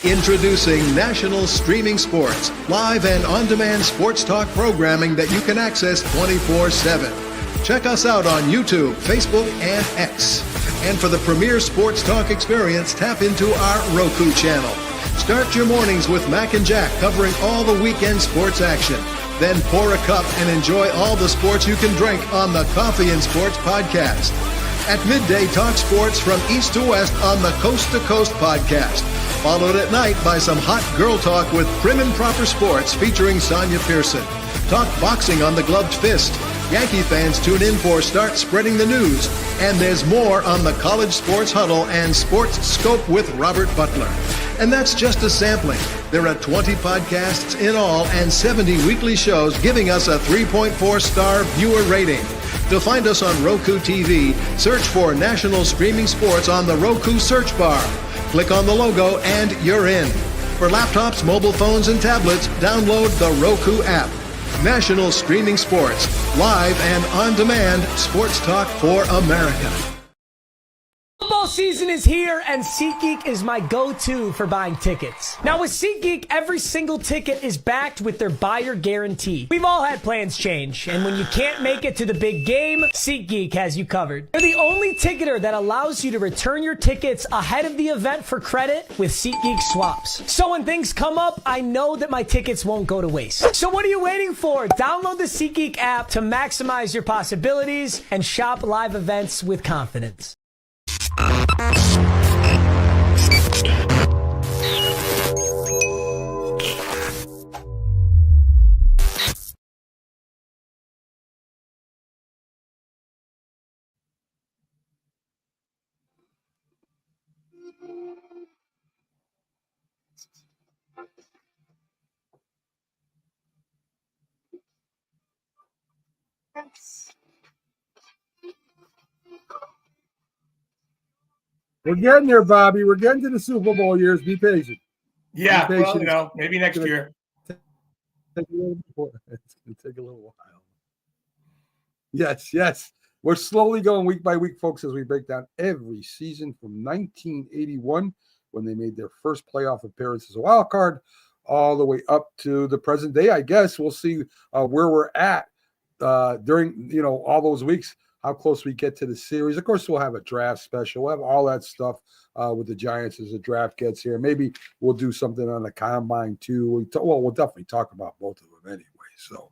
Introducing National Streaming Sports, live and on-demand sports talk programming that you can access 24/7. Check us out on YouTube, Facebook, and X. And for the premier sports talk experience, tap into our Roku channel. Start your mornings with Mac and Jack covering all the weekend sports action. Then pour a cup and enjoy all the sports you can drink on the Coffee and Sports podcast. At midday, talk sports from east to west on the Coast to Coast podcast. Followed at night by some hot girl talk with Prim and Proper Sports featuring Sonia Pearson. Talk boxing on the Gloved Fist. Yankee fans tune in for Start Spreading the News. And there's more on the College Sports Huddle and Sports Scope with Robert Butler. And that's just a sampling. There are 20 podcasts in all and 70 weekly shows giving us a 3.4-star viewer rating. To find us on Roku TV, search for National Streaming Sports on the Roku search bar. Click on the logo and you're in. For laptops, mobile phones, and tablets, download the Roku app. National Streaming Sports, live and on-demand sports talk for America. Football season is here, and SeatGeek is my go-to for buying tickets. Now, with SeatGeek, every single ticket is backed with their buyer guarantee. We've all had plans change, and when you can't make it to the big game, SeatGeek has you covered. They're the only ticketer that allows you to return your tickets ahead of the event for credit with SeatGeek swaps. So when things come up, I know that my tickets won't go to waste. So what are you waiting for? Download the SeatGeek app to maximize your possibilities and shop live events with confidence. We're getting there, Bobby. We're getting to the Super Bowl years. Be patient. Yeah, Be patient. well, maybe next year. It's going to take a little while. Yes. We're slowly going week by week, folks, as we break down every season from 1981, when they made their first playoff appearance as a wild card, all the way up to the present day. I guess we'll see where we're at during all those weeks, how close we get to the series. Of course, we'll have a draft special. We'll have all that stuff with the Giants as the draft gets here. Maybe we'll do something on the combine too. We'll definitely talk about both of them anyway. So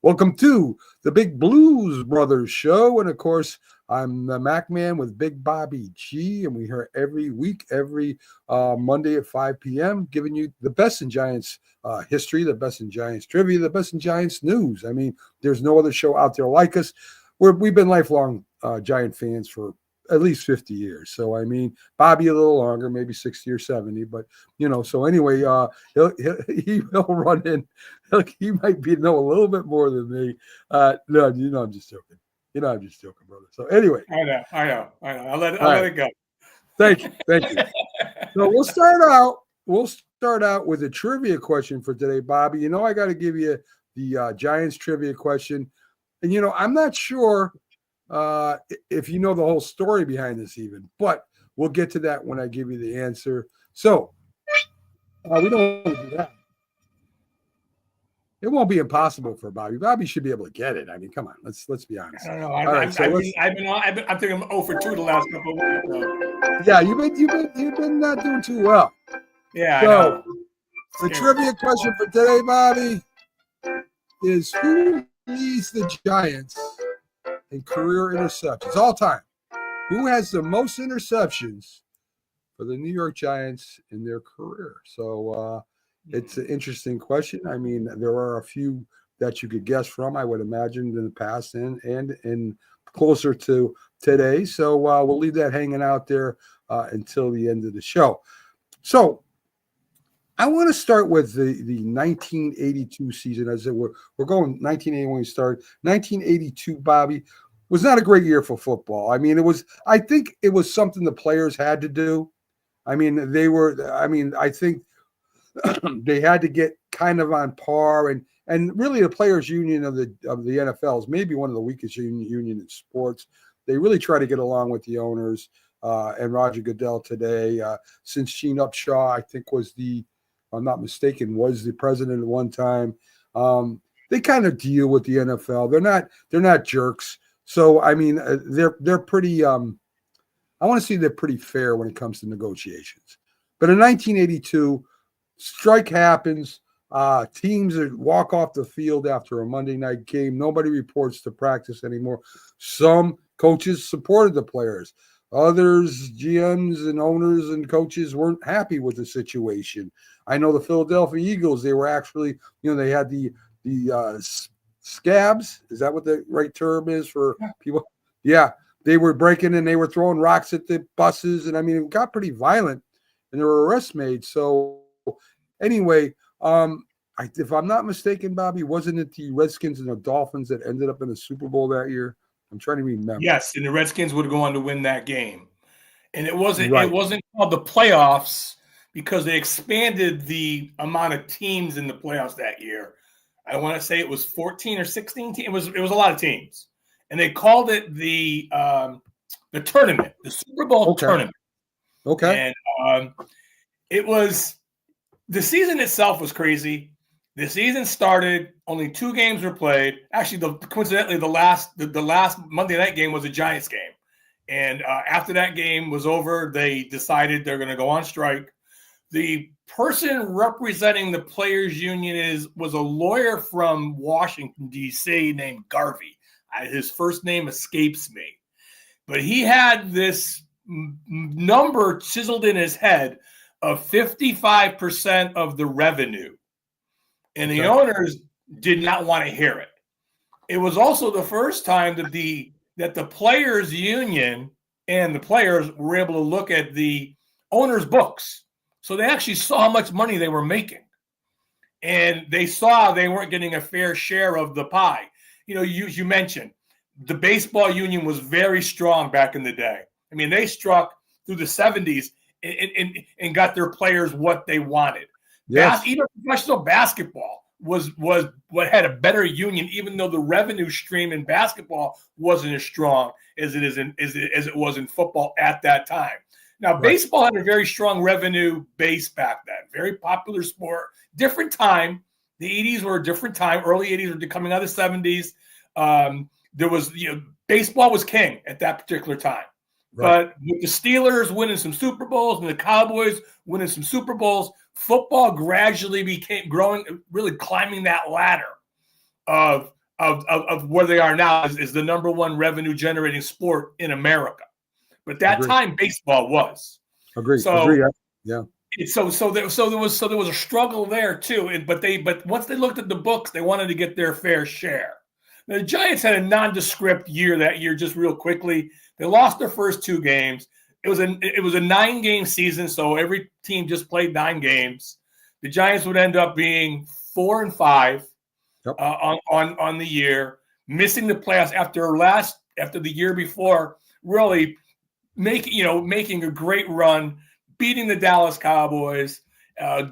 welcome to the Big Blues Brothers show. And of course, I'm the Macman with Big Bobby G. And we're here every week, every Monday at 5 p.m., giving you the best in Giants history, the best in Giants trivia, the best in Giants news. I mean, there's no other show out there like us. We've been lifelong Giant fans for at least 50 years. So, I mean, Bobby a little longer, maybe 60 or 70. But, so anyway, he'll run in. He might know a little bit more than me. No, I'm just joking. I'm just joking, brother. So, anyway. I know. I'll let it go. Thank you. So, we'll start out with a trivia question for today, Bobby. I got to give you the Giants trivia question. And, I'm not sure if you know the whole story behind this even, but we'll get to that when I give you the answer. So we don't want to do that. It won't be impossible for Bobby. Bobby should be able to get it. I mean, come on, let's be honest. I don't know. I'm thinking I'm 0 for 2 the last couple of weeks. So. Yeah, you've been not doing too well. Yeah. So the trivia question for today, Bobby, is who leads the Giants in career interceptions all time? Who has the most interceptions for the New York Giants in their career? So it's an interesting question. I mean, there are a few that you could guess from, I would imagine, in the past and closer to today. So we'll leave that hanging out there until the end of the show. So I want to start with the 1982 season. As I said, we're going 1981 we started. 1982, Bobby, was not a great year for football. I mean, I think it was something the players had to do. I mean, I think they had to get kind of on par, and really the players union of the NFL is maybe one of the weakest union in sports. They really try to get along with the owners. and Roger Goodell today. Since Sheen Upshaw, I think if I'm not mistaken, was the president at one time. They kind of deal with the NFL. They're not jerks. So I mean, they're pretty. I want to say they're pretty fair when it comes to negotiations. But in 1982, strike happens. Teams walk off the field after a Monday night game. Nobody reports to practice anymore. Some coaches supported the players. Others, GMs and owners and coaches weren't happy with the situation. I know the Philadelphia Eagles, they were actually, they had the scabs. Is that what the right term is for people? Yeah. They were breaking and they were throwing rocks at the buses. And I mean, it got pretty violent and there were arrests made. So anyway, if I'm not mistaken, Bobby, wasn't it the Redskins and the Dolphins that ended up in the Super Bowl that year? I'm trying to remember. Yes, and the Redskins would go on to win that game. And it wasn't Right. It wasn't called the playoffs because they expanded the amount of teams in the playoffs that year. I want to say it was 14 or 16 teams. It was a lot of teams. And they called it the tournament, the Super Bowl tournament. Okay. And it was the season itself was crazy. The season started, only 2 games were played. Actually, coincidentally, the last Monday night game was a Giants game. And after that game was over, they decided they're going to go on strike. The person representing the players' union was a lawyer from Washington, D.C. named Garvey. His first name escapes me. But he had this number chiseled in his head of 55% of the revenue. And the owners did not want to hear it. It was also the first time that the players' union and the players were able to look at the owners' books. So they actually saw how much money they were making. And they saw they weren't getting a fair share of the pie. You mentioned the baseball union was very strong back in the day. I mean, they struck through the 70s and got their players what they wanted. Yes. Even professional basketball was what had a better union, even though the revenue stream in basketball wasn't as strong as it was in football at that time. Now, baseball had a very strong revenue base back then. Very popular sport. Different time. The 80s were a different time. Early 80s were coming out of the 70s. There was, baseball was king at that particular time. Right. But with the Steelers winning some Super Bowls and the Cowboys winning some Super Bowls, football gradually became growing, really climbing that ladder of where they are now is the number one revenue generating sport in America. But that time, baseball was. Agreed. Yeah. So there was a struggle there too. But once they looked at the books, they wanted to get their fair share. Now, the Giants had a nondescript year that year, just real quickly. They lost their first 2 games. It was a 9-game season, so every team just played 9 games. The Giants would end up being 4-5 on the year, missing the playoffs after the year before, really making a great run, beating the Dallas Cowboys,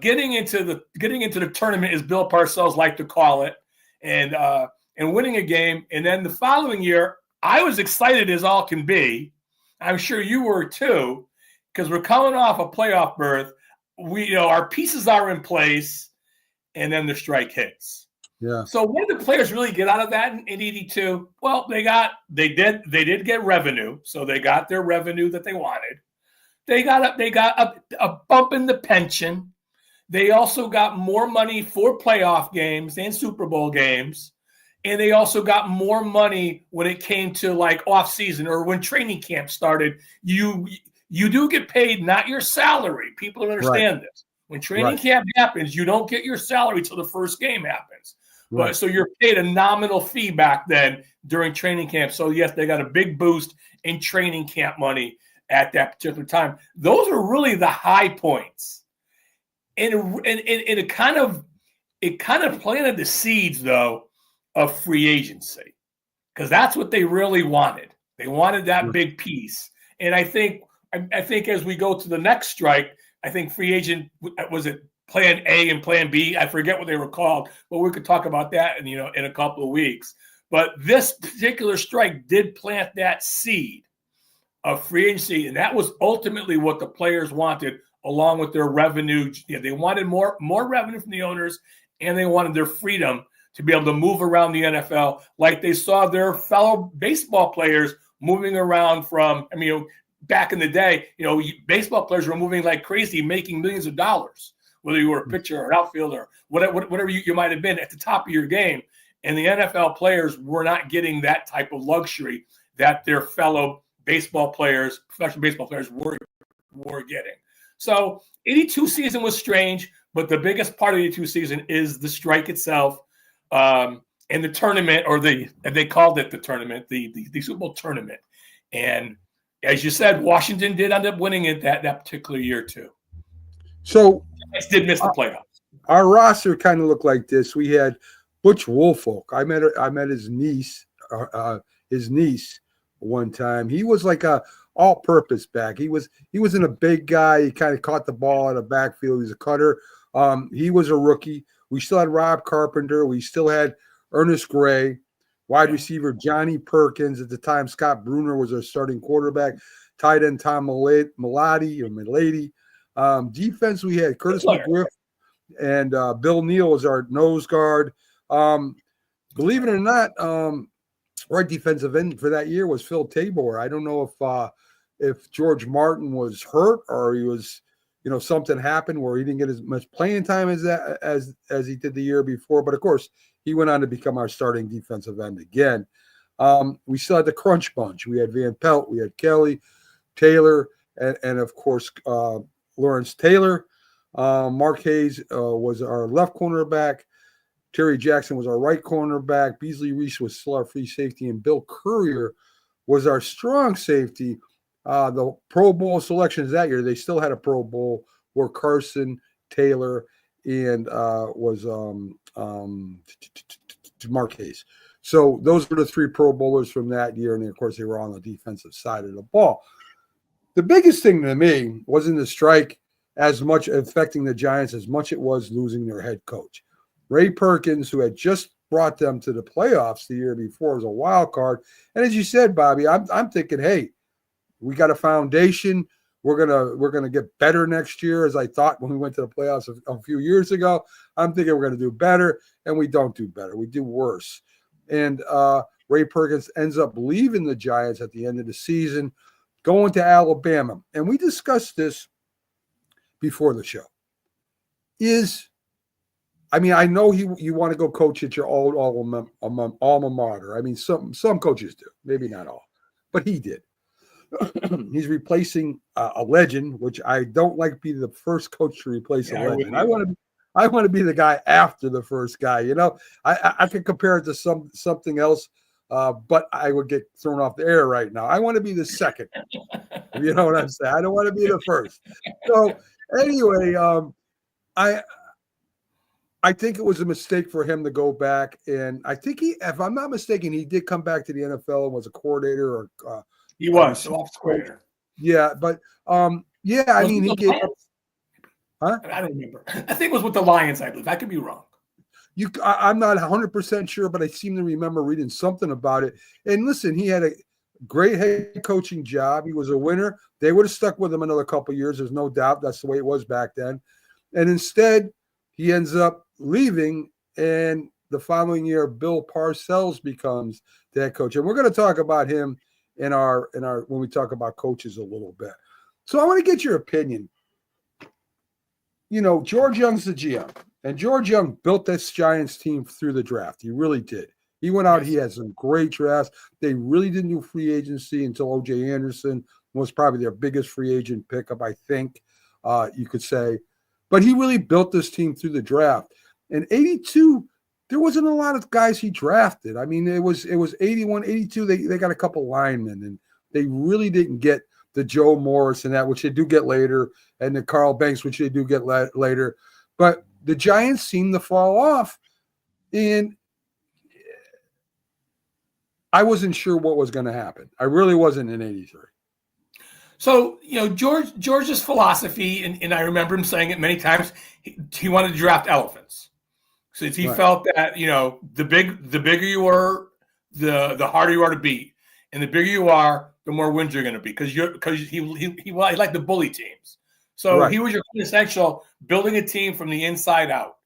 getting into the tournament, as Bill Parcells liked to call it, and winning a game. And then the following year, I was excited as all can be. I'm sure you were too, because we're coming off a playoff berth. Our pieces are in place, and then the strike hits. Yeah. So what did the players really get out of that in 82? Well, they did get revenue, so they got their revenue that they wanted. They got a bump in the pension. They also got more money for playoff games and Super Bowl games. And they also got more money when it came to like off season or when training camp started. You do get paid, not your salary. People don't understand this. When training camp happens, you don't get your salary till the first game happens. Right. But so you're paid a nominal fee back then during training camp. So yes, they got a big boost in training camp money at that particular time. Those are really the high points. And it kind of planted the seeds though of free agency, because that's what they really wanted. They wanted that big piece. And I think as we go to the next strike, I think free agent, was it plan A and plan B? I forget what they were called, but we could talk about that in a couple of weeks. But this particular strike did plant that seed of free agency, and that was ultimately what the players wanted, along with their revenue. They wanted more revenue from the owners, and they wanted their freedom to be able to move around the NFL like they saw their fellow baseball players moving around from, back in the day, baseball players were moving like crazy, making millions of dollars, whether you were a pitcher or an outfielder, whatever you might have been at the top of your game. And the NFL players were not getting that type of luxury that their fellow baseball players, professional baseball players were getting. So 82 season was strange, but the biggest part of the 82 season is the strike itself, and the tournament, or they called it the tournament, the Super Bowl tournament. And as you said, Washington did end up winning it that particular year too. So Giants did miss the playoffs. Our roster kind of looked like this. We had Butch Woolfolk. I met his niece one time. He was like a all-purpose back. He wasn't a big guy. He kind of caught the ball in the backfield. He was a cutter. He was a rookie. We still had Rob Carpenter. We still had Ernest Gray. Wide receiver Johnny Perkins. At the time, Scott Bruner was our starting quarterback. Tight end Tom Milady. Defense, we had Curtis McGriff and Bill Neal was our nose guard. Believe it or not, right defensive end for that year was Phil Tabor. I don't know if George Martin was hurt or he was, something happened where he didn't get as much playing time as he did the year before. But of course, he went on to become our starting defensive end again. We still had the Crunch Bunch. We had Van Pelt, we had Kelly, Taylor, and of course Lawrence Taylor. Mark Hayes was our left cornerback. Terry Jackson was our right cornerback. Beasley Reese was still our free safety, and Bill Courier was our strong safety. The Pro Bowl selections that year, they still had a Pro Bowl, were Carson, Taylor, and was Mark Hayes. So those were the three Pro Bowlers from that year, and of course they were on the defensive side of the ball. The biggest thing to me wasn't the strike as much affecting the Giants as much it was losing their head coach. Ray Perkins, who had just brought them to the playoffs the year before, was a wild card. And as you said, Bobby, I'm thinking, hey, we got a foundation. We're gonna get better next year, as I thought when we went to the playoffs a few years ago. I'm thinking we're gonna do better, and we don't do better. We do worse. And Ray Perkins ends up leaving the Giants at the end of the season, going to Alabama. And we discussed this before the show. I know you want to go coach at your old alma mater. I mean, some coaches do, maybe not all, but he did. He's replacing a legend, which I don't like being the first coach to replace a legend. I want to be the guy after the first guy. I could compare it to something else, but I would get thrown off the air right now. I want to be the second. You know what I'm saying? I don't want to be the first. So anyway, I think it was a mistake for him to go back, and I think if I'm not mistaken, he did come back to the NFL and was a coordinator or. He was office coordinator. Yeah, but he gave up. Huh? I don't remember. I think it was with the Lions, I believe. I could be wrong. I'm not 100% sure, but I seem to remember reading something about it. And listen, he had a great head coaching job. He was a winner. They would have stuck with him another couple of years. There's no doubt. That's the way it was back then. And instead, he ends up leaving, and the following year, Bill Parcells becomes the head coach. And we're going to talk about him in our when we talk about coaches a little bit. So I want to get your opinion. George Young's the GM, and George Young built this Giants team through the draft. He really did. He went out, he had some great drafts. They really didn't do free agency until O.J. Anderson was probably their biggest free agent pickup, I think you could say. But he really built this team through the draft. In 82, there wasn't a lot of guys he drafted. I mean, it was 81, 82. They got a couple linemen, and they really didn't get the Joe Morris and that, which they do get later, and the Carl Banks, which they do get later. But the Giants seemed to fall off, and I wasn't sure what was going to happen. I really wasn't in 83. So, George's philosophy, and I remember him saying it many times, he wanted to draft elephants. Since he felt that, the bigger you were, the harder you are to beat. and the bigger you are, the more wins you're going to be because he liked the bully teams. So Right. he was your quintessential building a team from the inside out.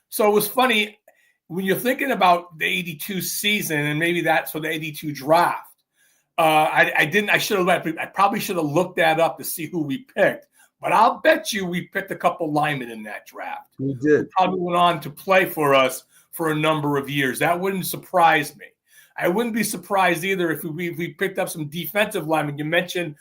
So it was funny when you're thinking about the 82 season and maybe that's for the 82 draft. I probably should have looked that up to see who we picked. But I'll bet you we picked a couple linemen in that draft. We did. Who probably went on to play for us for a number of years. That wouldn't surprise me. I wouldn't be surprised either if we picked up some defensive linemen. You mentioned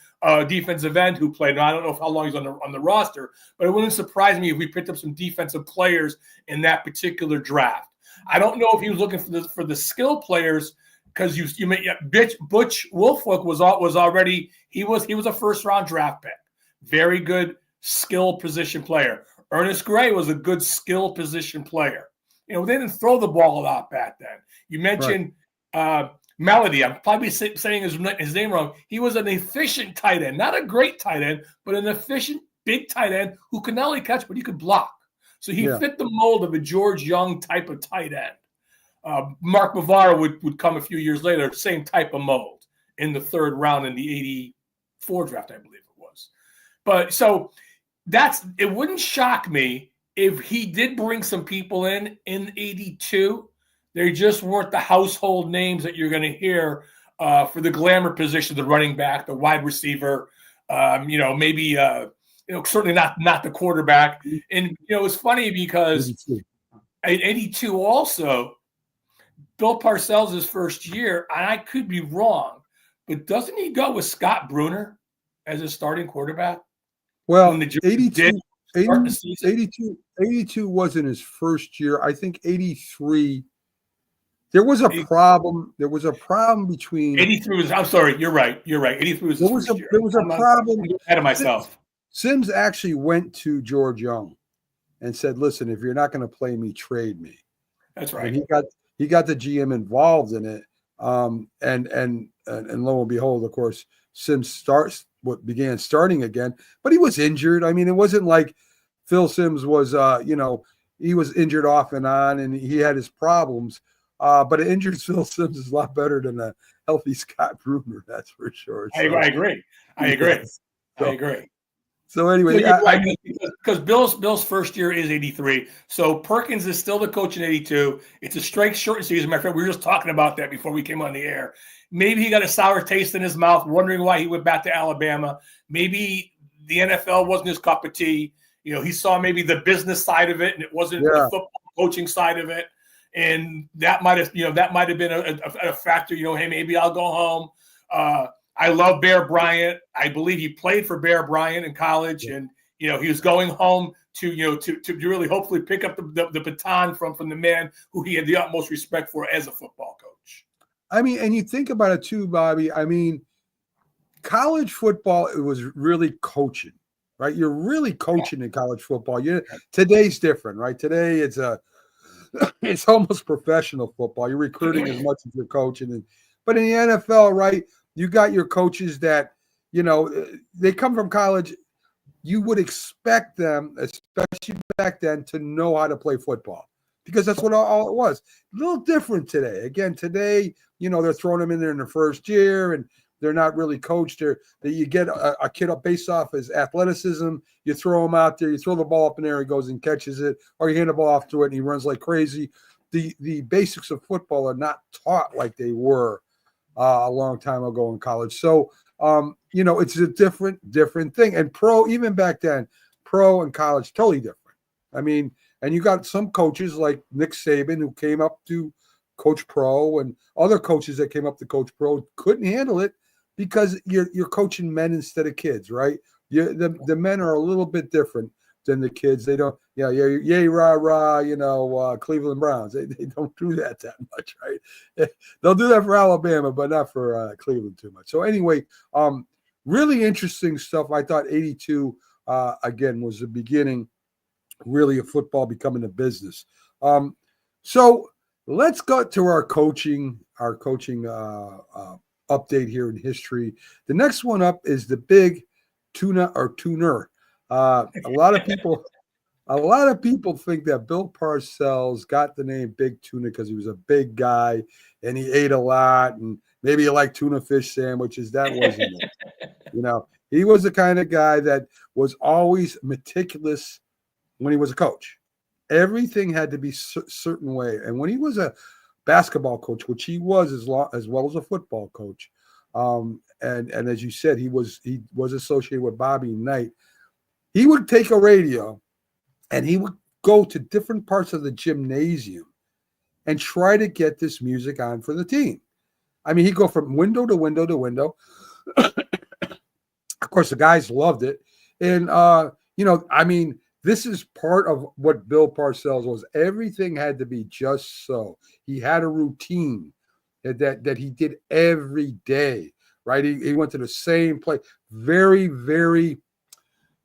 defensive end who played. Now, I don't know how long he's on the roster, but it wouldn't surprise me if we picked up some defensive players in that particular draft. I don't know if he was looking for the skill players because Butch Wolfwick was already he was a first round draft pick. Very good skill position player. Ernest Gray was a good skill position player. They didn't throw the ball a lot back then. You mentioned Melody. I'm probably saying his name wrong. He was an efficient tight end, not a great tight end, but an efficient big tight end who could not only catch, but he could block. So he fit the mold of a George Young type of tight end. Mark Bavaro would come a few years later, same type of mold in the third round in the 84 draft, I believe it was. But so it wouldn't shock me if he did bring some people in 82. They just weren't the household names that you're going to hear for the glamour position, the running back, the wide receiver, maybe certainly not the quarterback. And it's funny because 82 also, Bill Parcells' first year, and I could be wrong, but doesn't he go with Scott Bruner as a starting quarterback? Well, 82 wasn't his first year. I think 83. There was a problem. There was a problem between 83 was. I'm sorry. You're right. 83 was. There was a problem. I'm ahead of myself. Sims actually went to George Young and said, "Listen, if you're not going to play me, trade me." That's right. And he got the GM involved in it. And lo and behold, of course, Sims began starting again, but he was injured. I mean, it wasn't like Phil Sims was, he was injured off and on, and he had his problems. But an injured Phil Sims is a lot better than a healthy Scott Bruner, that's for sure. So, I agree. I agree. So anyway, because Bill's first year is 83. So Perkins is still the coach in 82. It's a strike shortened season, my friend. We were just talking about that before we came on the air. Maybe he got a sour taste in his mouth, wondering why he went back to Alabama. Maybe the NFL wasn't his cup of tea. He saw maybe the business side of it, and it wasn't the football coaching side of it. And that might have been a factor. Hey, maybe I'll go home. I love Bear Bryant. I believe he played for Bear Bryant in college, and he was going home to really hopefully pick up the baton from the man who he had the utmost respect for as a football coach. I mean, and you think about it too, Bobby. I mean, college football, it was really coaching, right? You're really coaching in college football. Today's different, right? Today it's almost professional football. You're recruiting as much as you're coaching, but in the NFL, right? You got your coaches that, they come from college. You would expect them, especially back then, to know how to play football because that's what all it was. A little different today. Again, today, they're throwing them in there in the first year and they're not really coached. You get a kid up based off his athleticism. You throw him out there. You throw the ball up in there. He goes and catches it, or you hand the ball off to it and he runs like crazy. The basics of football are not taught like they were a long time ago in college. So, it's a different thing. And even back then, pro and college, totally different. I mean, and you got some coaches like Nick Saban who came up to coach pro, and other coaches that came up to coach pro couldn't handle it because you're coaching men instead of kids, right? The men are a little bit different than the kids. They don't, yay, rah, rah, Cleveland Browns. They don't do that much, right? They'll do that for Alabama, but not for Cleveland too much. So anyway, really interesting stuff. I thought 82, again, was the beginning, really, of football becoming a business. So let's go to our coaching update here in history. The next one up is the big tuner. A lot of people think that Bill Parcells got the name Big Tuna because he was a big guy and he ate a lot, and Maybe you like tuna fish sandwiches. That wasn't it. He was the kind of guy that was always meticulous when he was a coach. Everything had to be certain way. And when he was a basketball coach, which he was as well as a football coach, and as you said, he was associated with Bobby Knight. He would take a radio and he would go to different parts of the gymnasium and try to get this music on for the team. I mean, he'd go from window to window to window. Of course, the guys loved it. And, this is part of what Bill Parcells was. Everything had to be just so. He had a routine that he did every day, right? He went to the same place. Very, very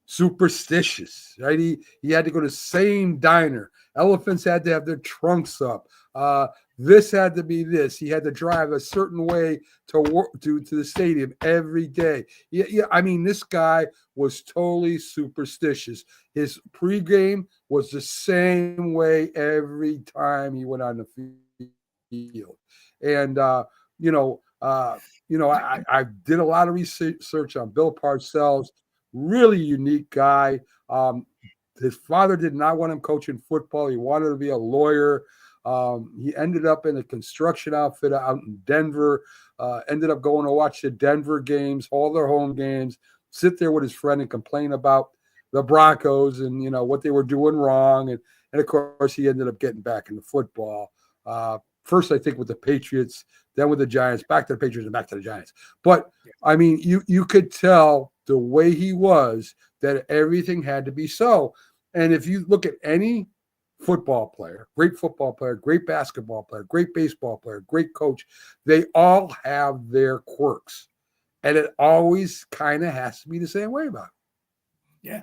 superstitious, right? He had to go to the same diner. Elephants had to have their trunks up. This had to be this. He had to drive a certain way to work to the stadium every day. Yeah. I mean, this guy was totally superstitious. His pregame was the same way every time he went on the field. And I did a lot of research on Bill Parcells. Really unique guy. His father did not want him coaching football. He wanted to be a lawyer. He ended up in a construction outfit out in Denver, ended up going to watch the Denver games, all their home games, sit there with his friend and complain about the Broncos and, what they were doing wrong. And of course, he ended up getting back into football. First, I think, with the Patriots, then with the Giants, back to the Patriots and back to the Giants. But, I mean, you could tell the way he was that everything had to be so. And if you look at any football player, great basketball player, great baseball player, great coach, they all have their quirks. And it always kind of has to be the same way about it. Yeah.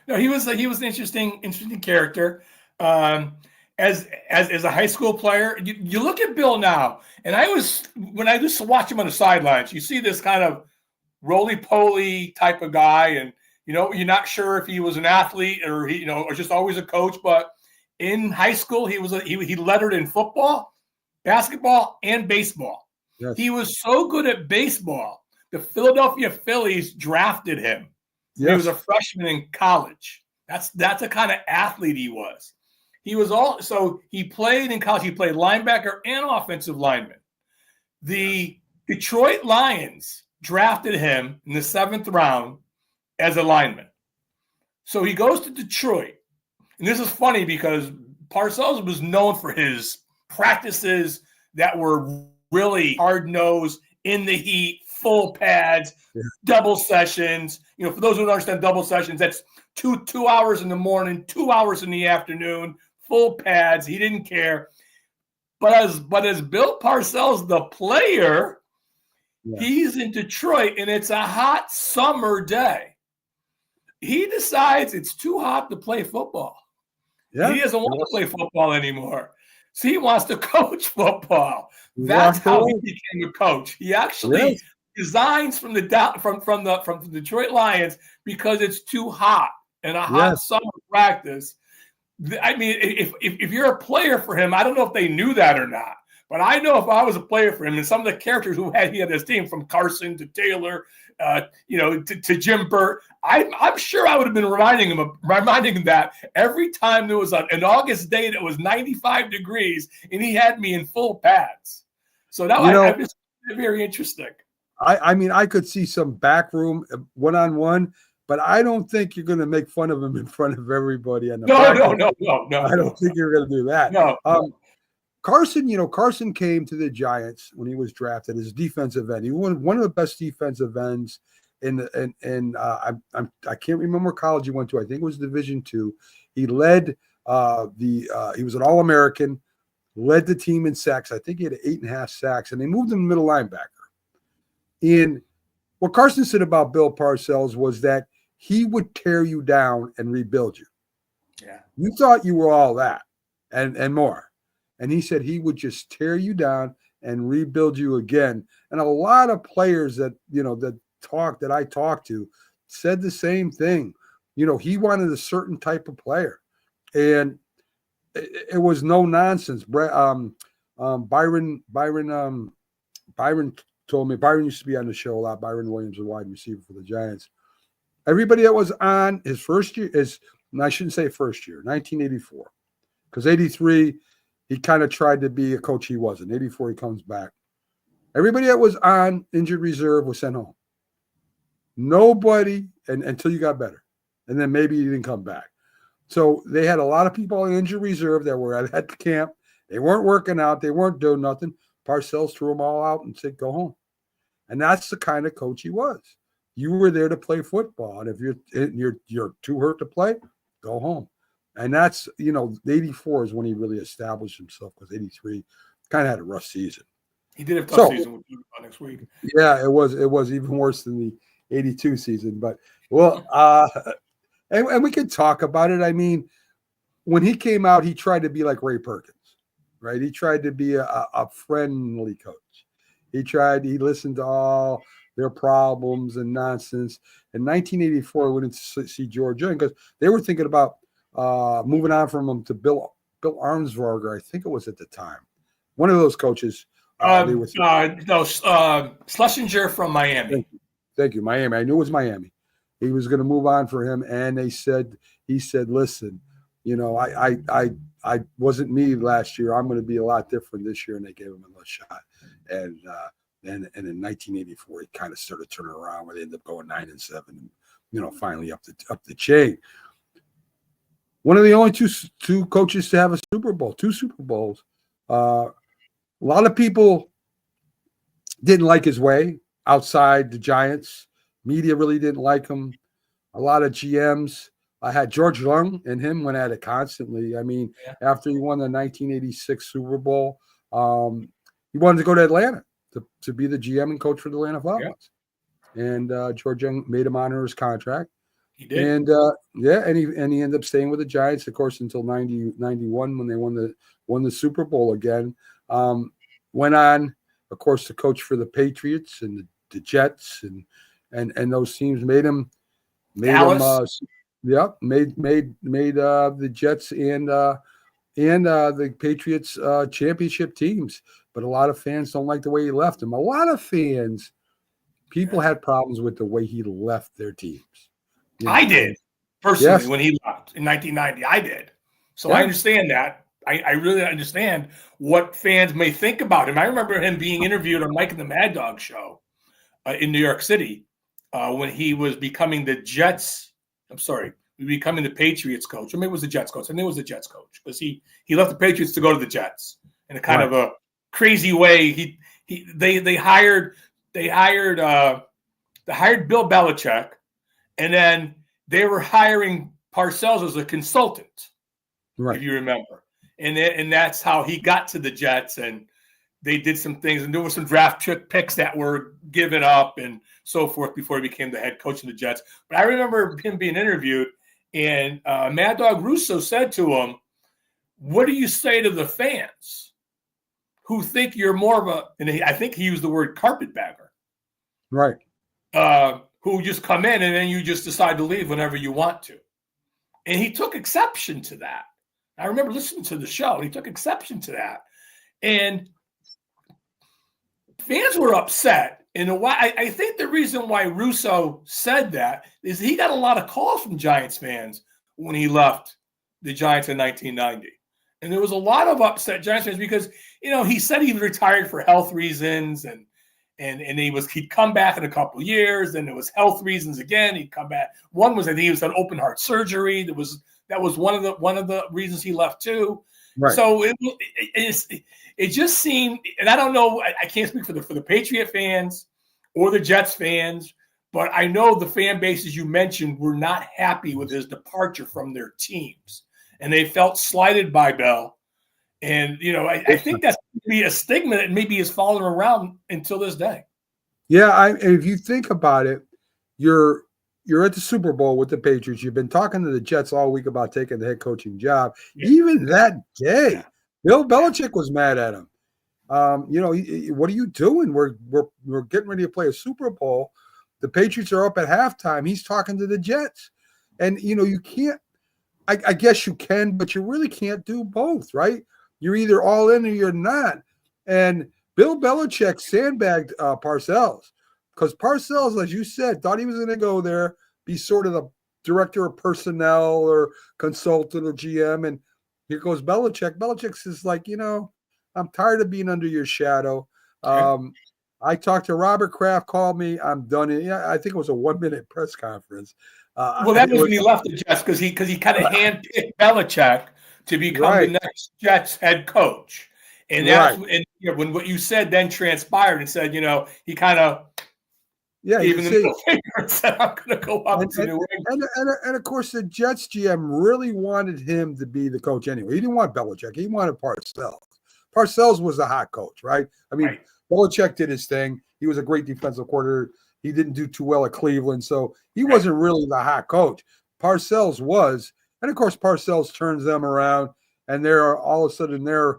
No, he was an interesting character. As a high school player, you look at Bill now, and when I used to watch him on the sidelines, you see this kind of roly-poly type of guy, and you're not sure if he was an athlete or or just always a coach. But in high school, he lettered in football, basketball, and baseball. Yes. He was so good at baseball, the Philadelphia Phillies drafted him. Yes. He was a freshman in college. That's the kind of athlete he was. He played in college. He played linebacker and offensive lineman. The Detroit Lions drafted him in the 7th round as a lineman. So he goes to Detroit. And this is funny because Parcells was known for his practices that were really hard-nosed, in the heat, full pads, double sessions. For those who don't understand double sessions, that's two hours in the morning, 2 hours in the afternoon, full pads. He didn't care. But as Bill Parcells, the player, he's in Detroit, and it's a hot summer day. He decides it's too hot to play football. Yeah. He doesn't want to play football anymore. So he wants to coach football. That's how he became a coach. He actually resigns from the Detroit Lions because it's too hot and a hot summer practice. I mean, if you're a player for him, I don't know if they knew that or not. But I know if I was a player for him, and some of the characters he had his team, from Carson to Taylor, to Jim Burt, I'm sure I would have been reminding him that every time there was an August day that was 95 degrees, and he had me in full pads. So that was very interesting. I mean, I could see some backroom one-on-one, but I don't think you're going to make fun of him in front of everybody. No. I don't think you're going to do that. No. Carson came to the Giants when he was drafted as a defensive end. He was one of the best defensive ends I can't remember what college he went to. I think it was Division II. He led he was an All-American, led the team in sacks. I think he had 8.5 sacks, and they moved him to middle linebacker. And what Carson said about Bill Parcells was that he would tear you down and rebuild you. Yeah. You thought you were all that and more. And he said he would just tear you down and rebuild you again. And a lot of players that I talked to said the same thing. He wanted a certain type of player, and it was no nonsense. Byron told me, Byron used to be on the show a lot. Byron Williams, a wide receiver for the Giants. Everybody that was on his first year and I shouldn't say first year, 1984, because 83, he kind of tried to be a coach he wasn't. 84, he comes back. Everybody that was on injured reserve was sent home. Nobody, and until you got better. And then maybe you didn't come back. So they had a lot of people in injured reserve that were at the camp. They weren't working out. They weren't doing nothing. Parcells threw them all out and said, go home. And that's the kind of coach he was. You were there to play football. And if you're too hurt to play, go home. And that's, 84 is when he really established himself, because 83 kind of had a rough season. He did have a tough season with next week. Yeah, it was even worse than the 82 season. But, and we could talk about it. I mean, when he came out, he tried to be like Ray Perkins, right? He tried to be a friendly coach. He listened to all their problems and nonsense. In 1984, we didn't see George Young because they were thinking about moving on from him to Bill Armsvarger, I think it was at the time. One of those coaches. Schlesinger from Miami. Thank you, Miami. I knew it was Miami. He was going to move on for him, and he said, "Listen, I wasn't me last year. I'm going to be a lot different this year." And they gave him another shot. And in 1984, he kind of started turning around, where they ended up going 9-7, and finally up the chain. One of the only two coaches to have a Super Bowl, 2 Super Bowls. A lot of people didn't like his way outside the Giants. Media really didn't like him. A lot of GMs. I had George Young and him went at it constantly. I mean, after he won the 1986 Super Bowl, he wanted to go to Atlanta to be the GM and coach for the Atlanta Falcons. Yeah. And George Young made him honor his contract. He did. And he ended up staying with the Giants, of course, until 91 when they won the Super Bowl again. Went on, of course, to coach for the Patriots and the Jets and those teams made him the Jets and the Patriots championship teams. But a lot of fans don't like the way he left them. A lot of people had problems with the way he left their teams. I did personally when he left in 1990. I did. So I understand that. I really understand what fans may think about him. I remember him being interviewed on Mike and the Mad Dog show in New York City when he was becoming the Patriots coach. Or maybe it was the Jets coach. I think it was the Jets coach because he left the Patriots to go to the Jets in a kind of a crazy way. They hired Bill Belichick, and then they were hiring Parcells as a consultant, if you remember. And that's how he got to the Jets, and they did some things, and there were some draft picks that were given up and so forth before he became the head coach of the Jets. But I remember him being interviewed, and Mad Dog Russo said to him, "What do you say to the fans who think you're more of I think he used the word carpetbagger. Right. Who just come in and then you just decide to leave whenever you want to." And he took exception to that. I remember listening to the show, and he took exception to that. And fans were upset. And I think the reason why Russo said that is he got a lot of calls from Giants fans when he left the Giants in 1990. And there was a lot of upset Giants fans because, he said he retired for health reasons and he'd come back in a couple of years. Then there was health reasons again. He'd come back. One was, I think he was on open heart surgery. That was one of the reasons he left too. Right. So it just seemed, and I don't know, I can't speak for the Patriot fans or the Jets fans, but I know the fan bases you mentioned were not happy with his departure from their teams, and they felt slighted by Bell. And I think that's maybe a stigma that maybe is following around until this day. Yeah, if you think about it, you're at the Super Bowl with the Patriots. You've been talking to the Jets all week about taking the head coaching job. Yeah. Even that day, Bill Belichick was mad at him. What are you doing? We're getting ready to play a Super Bowl. The Patriots are up at halftime. He's talking to the Jets, and you can't. I guess you can, but you really can't do both, right? You're either all in or you're not. And Bill Belichick sandbagged Parcells because Parcells, as you said, thought he was going to go there, be sort of the director of personnel or consultant or GM, and here goes Belichick. Belichick's is like, I'm tired of being under your shadow. I talked to Robert Kraft, called me. I'm done. Yeah, I think it was a 1-minute press conference. Well, that was when he left the Jets because he kind of handpicked Belichick to become the next Jets head coach. And that's when what you said then transpired and said, he kind of gave him the middle finger and said, I'm going to go up to New England. And of course, the Jets GM really wanted him to be the coach anyway. He didn't want Belichick. He wanted Parcells. Parcells was the hot coach, right? I mean, Belichick did his thing. He was a great defensive coordinator. He didn't do too well at Cleveland, so he wasn't really the hot coach. Parcells was. And, of course, Parcells turns them around, and all of a sudden they're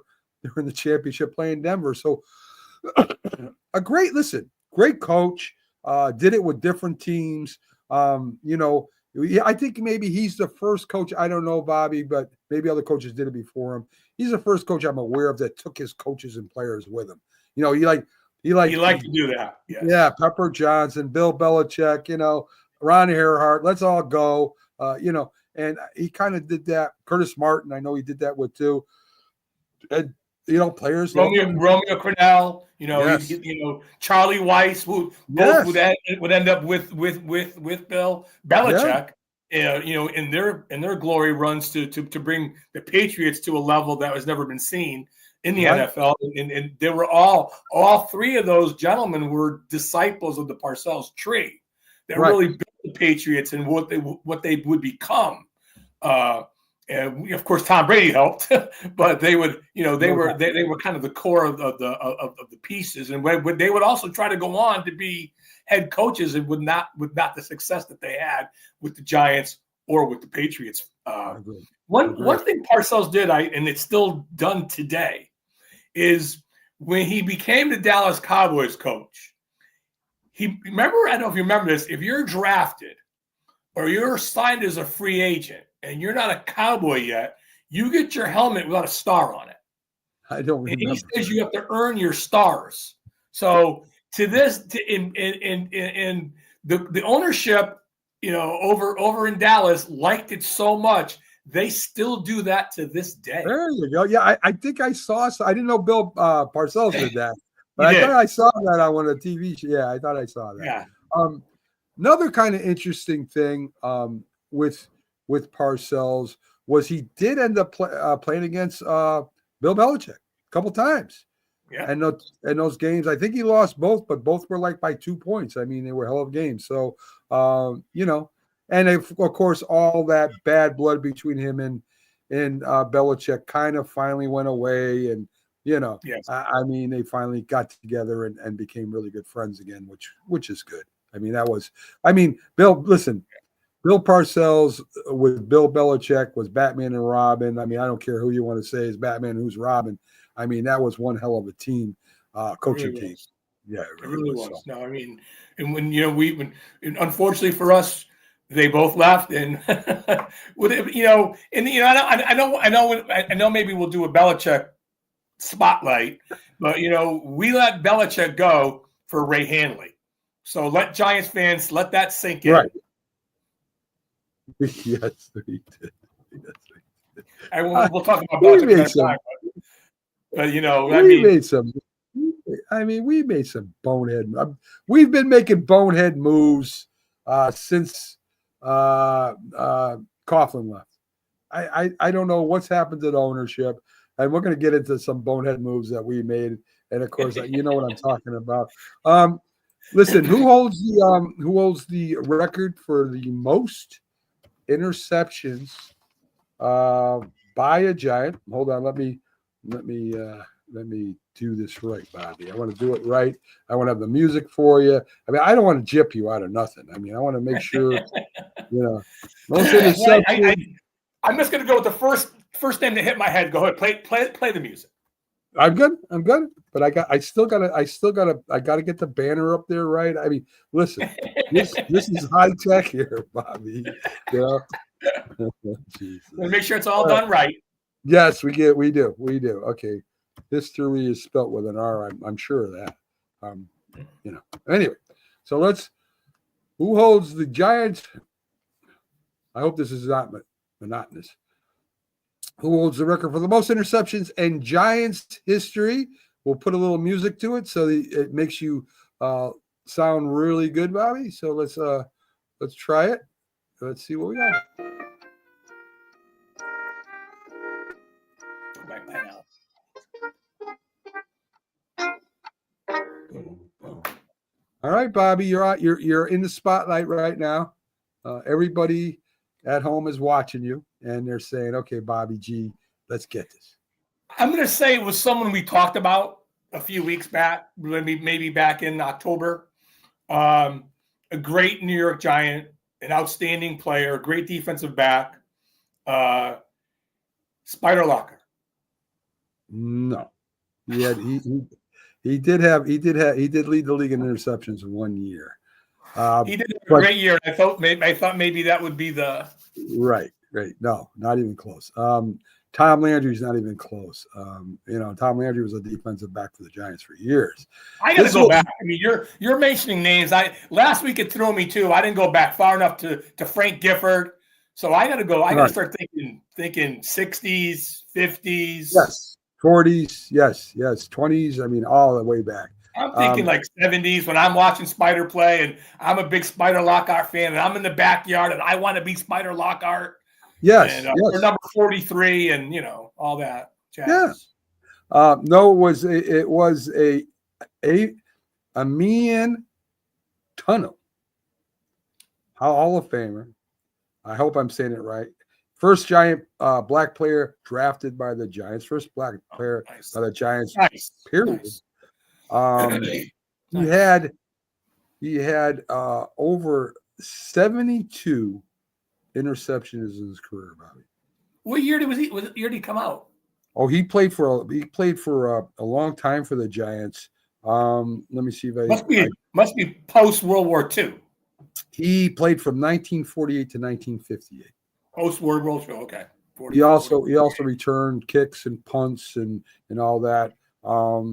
in the championship playing Denver. So a great coach, did it with different teams. I think maybe he's the first coach. I don't know, Bobby, but maybe other coaches did it before him. He's the first coach I'm aware of that took his coaches and players with him. He liked to do that. Yes. Yeah, Pepper Johnson, Bill Belichick, Ron Earhart, let's all go. And he kind of did that. Curtis Martin, I know he did that with too. And players. Romeo Crennel, Charlie Weiss, who both would end up with Bill Belichick. In their glory runs to bring the Patriots to a level that was never been seen in the NFL, and they were all three of those gentlemen were disciples of the Parcells tree that really built the Patriots and what they would become. And of course, Tom Brady helped, but they would, they were kind of the core of the pieces, and they would also try to go on to be head coaches, and with not the success that they had with the Giants or with the Patriots. One thing Parcells did, and it's still done today, is when he became the Dallas Cowboys coach. I don't know if you remember this. If you're drafted or you're signed as a free agent and you're not a Cowboy yet, you get your helmet without a star on it. I don't remember. And he says you have to earn your stars. So in the ownership, over in Dallas liked it so much, they still do that to this day. There you go. Yeah, I think I saw. I didn't know Bill Parcells did that, but I thought I saw that on one of the TV shows. Yeah, I thought I saw that. Yeah. Another kind of interesting thing with Parcells was he did end up playing against Bill Belichick a couple times. Yeah. And those games, I think he lost both, but both were like by 2 points. I mean, they were hell of games. So, and of course, all that bad blood between him and Belichick kind of finally went away. And, I mean, they finally got together and became really good friends again, which is good. I mean, Bill Parcells with Bill Belichick was Batman and Robin. I mean, I don't care who you want to say is Batman, who's Robin. I mean, that was one hell of a team, coaching team. Yeah, it really was. So. No, I mean, and when unfortunately for us, they both left, and I know maybe we'll do a Belichick spotlight, but we let Belichick go for Ray Handley. So let Giants fans let that sink in. Right. Yes, we did. And we'll talk about Belichick next time. But we made some bonehead. We've been making bonehead moves since Coughlin left. I don't know what's happened to the ownership, and we're going to get into some bonehead moves that we made. And of course, you know what I'm talking about. Listen, who holds the record for the most interceptions by a Giant? Hold on, let me do this right, Bobby. I want to do it right. I want to have the music for you. I mean, I don't want to gyp you out of nothing. I mean, I want to make sure, most interceptions. I'm just going to go with the first name that hit my head. Go ahead, play the music. I'm good. But I got to get the banner up there, right? I mean, listen, this is high tech here, Bobby. Make sure it's all done right. Yes, we do. Okay. history is spelt with an R. I'm sure of that. Anyway, so who holds the Giants? I hope this is not monotonous. Who holds the record for the most interceptions in Giants history? We'll put a little music to it so it makes you sound really good, Bobby. So let's try it. Let's see what we got. All right, Bobby, you're in the spotlight right now. Everybody at home is watching you, and they're saying, "Okay, Bobby G, let's get this." I'm going to say it was someone we talked about a few weeks back, maybe back in October. A great New York Giant, an outstanding player, a great defensive back, Spider Locker. No, he did lead the league in interceptions 1 year. He did a great year. I thought maybe that would be the right. No, not even close. Tom Landry's not even close. Tom Landry was a defensive back for the Giants for years. I got to go back. I mean, you're mentioning names. Last week it threw me too. I didn't go back far enough to Frank Gifford. So I got to go. I got to start thinking 60s, 50s. Yes. 40s. Yes. 20s. I mean, all the way back. I'm thinking like 70s when I'm watching Spider play, and I'm a big Spider Lockhart fan, and I'm in the backyard, and I want to be Spider Lockhart. Yes. And for number 43, and all that. Jazz. Yeah. No, it was a Macman Tunnel, Hall of Famer. I hope I'm saying it right. First Giant black player drafted by the Giants. First black player by the Giants. Nice. Period. Nice. He had over 72 interceptions in his career, Bobby. What year did he come out? Oh, he played for a long time for the Giants. Let me see if must be post World War II. He played from 1948 to 1958. Post World War II. Okay. He also returned kicks and punts and all that.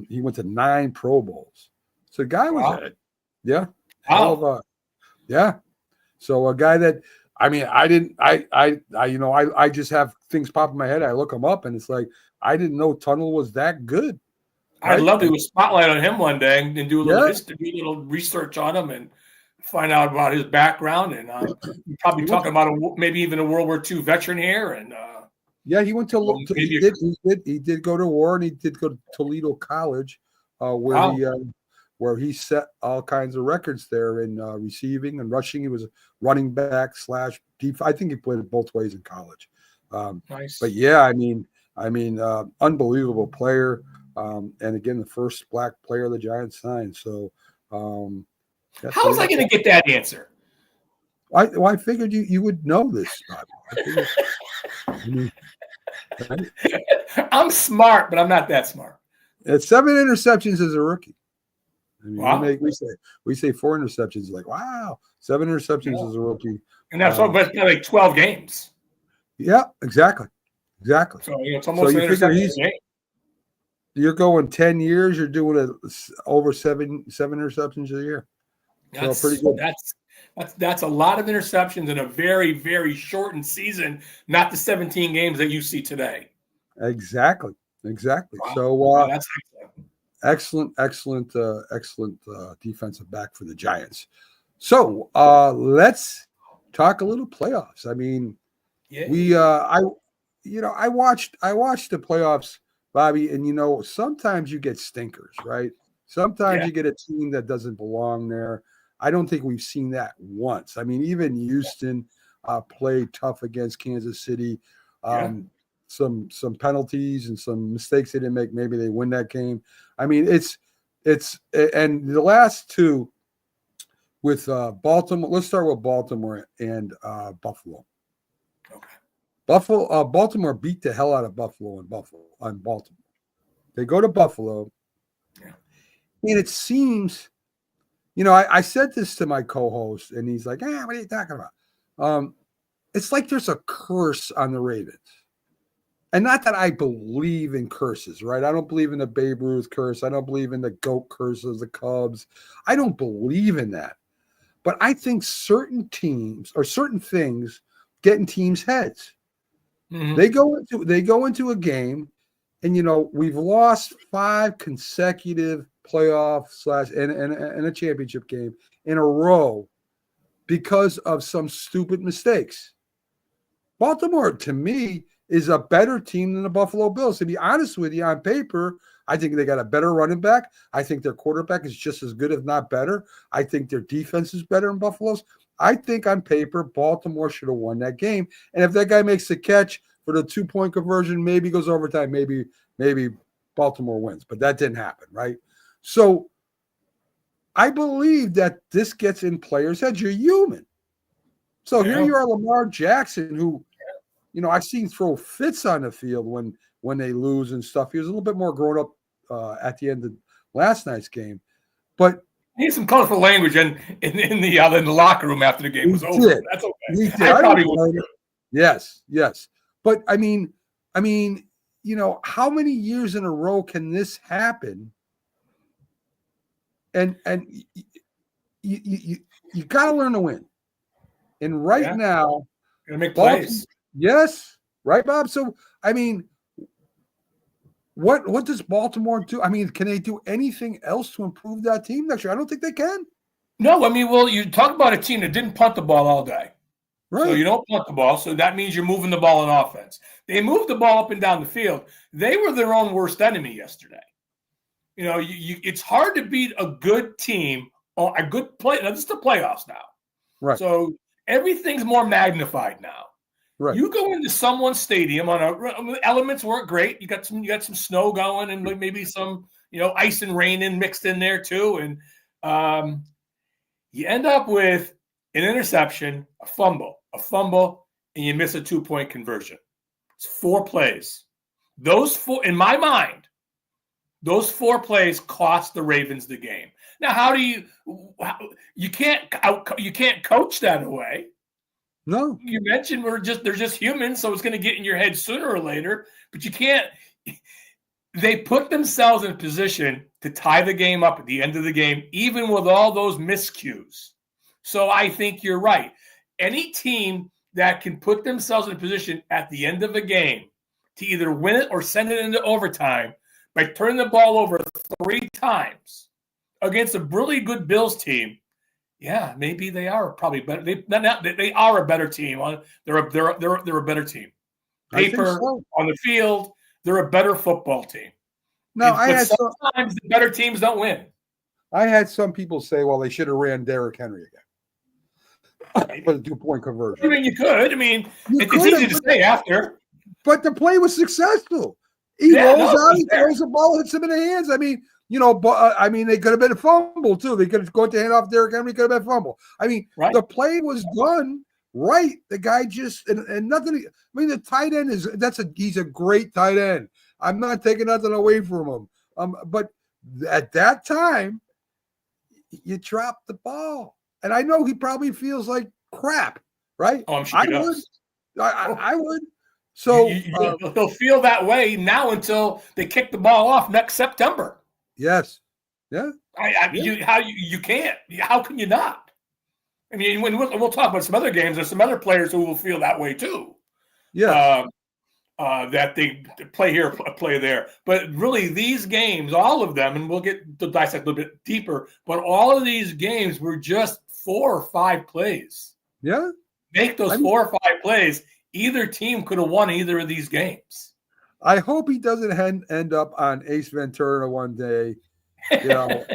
He went to 9 Pro Bowls. So the guy was it. Yeah. Wow. Yeah. So a guy that I just have things pop in my head. I look him up and it's like I didn't know Tunnel was that good. I'd love to do a spotlight on him one day and do a little history, do a little research on him and find out about his background. And probably talking about maybe even a World War II veteran here. And he went to he did go to war, and he did go to Toledo College, where he set all kinds of records there in receiving and rushing. He was a running back / deep. I think he played it both ways in college. Nice. But yeah, I mean, unbelievable player. And again, the first black player the Giants signed. So, how was I going to get that answer? I figured you would know this, Bobby. I'm smart, but I'm not that smart. At 7 interceptions as a rookie. I mean, wow. we say 4 interceptions, like wow, 7 interceptions as a rookie, and that's like 12 games. Yeah, exactly. So it's almost an interception game. You're going 10 years. You're doing over seven interceptions a year. That's pretty good. That's a lot of interceptions in a very, very shortened season. Not the 17 games that you see today. Exactly. Wow. So that's excellent defensive back for the Giants. So let's talk a little playoffs. I mean, I watched the playoffs, Bobby, and sometimes you get stinkers, right? Sometimes you get a team that doesn't belong there. I don't think we've seen that once. I mean, even Houston played tough against Kansas City. Some penalties and some mistakes they didn't make. Maybe they win that game. I mean, it's and the last two with Baltimore. Let's start with Baltimore and Buffalo. Okay. Baltimore beat the hell out of Buffalo on Baltimore. They go to Buffalo, and it seems, I said this to my co-host, and he's like, what are you talking about? It's like there's a curse on the Ravens. And not that I believe in curses, right? I don't believe in the Babe Ruth curse. I don't believe in the GOAT curses, the Cubs. I don't believe in that. But I think certain teams or certain things get in teams' heads. Mhm. They go into a game, and we've lost 5 consecutive playoff / and a championship game in a row because of some stupid mistakes. Baltimore, to me, is a better team than the Buffalo Bills. To be honest with you, on paper, I think they got a better running back. I think their quarterback is just as good, if not better. I think their defense is better than Buffalo's. I think on paper, Baltimore should have won that game. And if that guy makes the catch for the 2-point conversion, maybe goes overtime, maybe Baltimore wins. But that didn't happen, right? So I believe that this gets in players' heads. You're human. So here you are, Lamar Jackson, who, I've seen throw fits on the field when they lose and stuff. He was a little bit more grown up at the end of last night's game, but he had some colorful language in the locker room after the game was over. Did. That's okay. He did. I probably would. Yes. But I mean, how many years in a row can this happen? And you got to learn to win. And now, gonna make plays. Yes, right, Bob. So I mean, what does Baltimore do? I mean, can they do anything else to improve that team next year? I don't think they can. No, I mean, well, you talk about a team that didn't punt the ball all day. Right. So you don't punt the ball, so that means you're moving the ball in offense. They moved the ball up and down the field. They were their own worst enemy yesterday. It's hard to beat a good team or a good play. Now, this is the playoffs now. Right. So everything's more magnified now. Right. You go into someone's stadium the elements weren't great. You got some snow going and maybe some ice and rain mixed in there too, and you end up with an interception, a fumble, and you miss a 2-point conversion. It's 4 plays. Those 4, in my mind, those 4 plays cost the Ravens the game. Now, you can't coach that away. No. You mentioned they're just humans, so it's going to get in your head sooner or later, but you can't. They put themselves in a position to tie the game up at the end of the game, even with all those miscues. So I think you're right. Any team that can put themselves in a position at the end of a game to either win it or send it into overtime by turning the ball over 3 times against a really good Bills team, yeah, maybe they are probably better. They are a better team. They're a better team. Paper on the field, they're a better football team. No, sometimes the better teams don't win. I had some people say, well, they should have ran Derrick Henry again for the 2-point conversion. I mean, you could. I mean, it's easy to say after. But the play was successful. He rolls out, he throws the ball, hits him in the hands. I mean, they could have been a fumble too. They could have gone to hand off Derrick Henry, could have been a fumble. I mean, The play was done right. The guy just and nothing. I mean, the tight end he's a great tight end. I'm not taking nothing away from him. But at that time, you dropped the ball, and I know he probably feels like crap, right? Oh, I'm sure he does. I would. So he'll feel that way now until they kick the ball off next September. Yes. Yeah. You can't. How can you not? I mean, we'll talk about some other games. There's some other players who will feel that way too. Yeah. That they play here, play there. But really, these games, all of them, and we'll get to dissect a little bit deeper, but all of these games were just 4 or 5 plays. Yeah. Make those 4 or 5 plays. Either team could have won either of these games. I hope he doesn't end up on Ace Ventura one day. The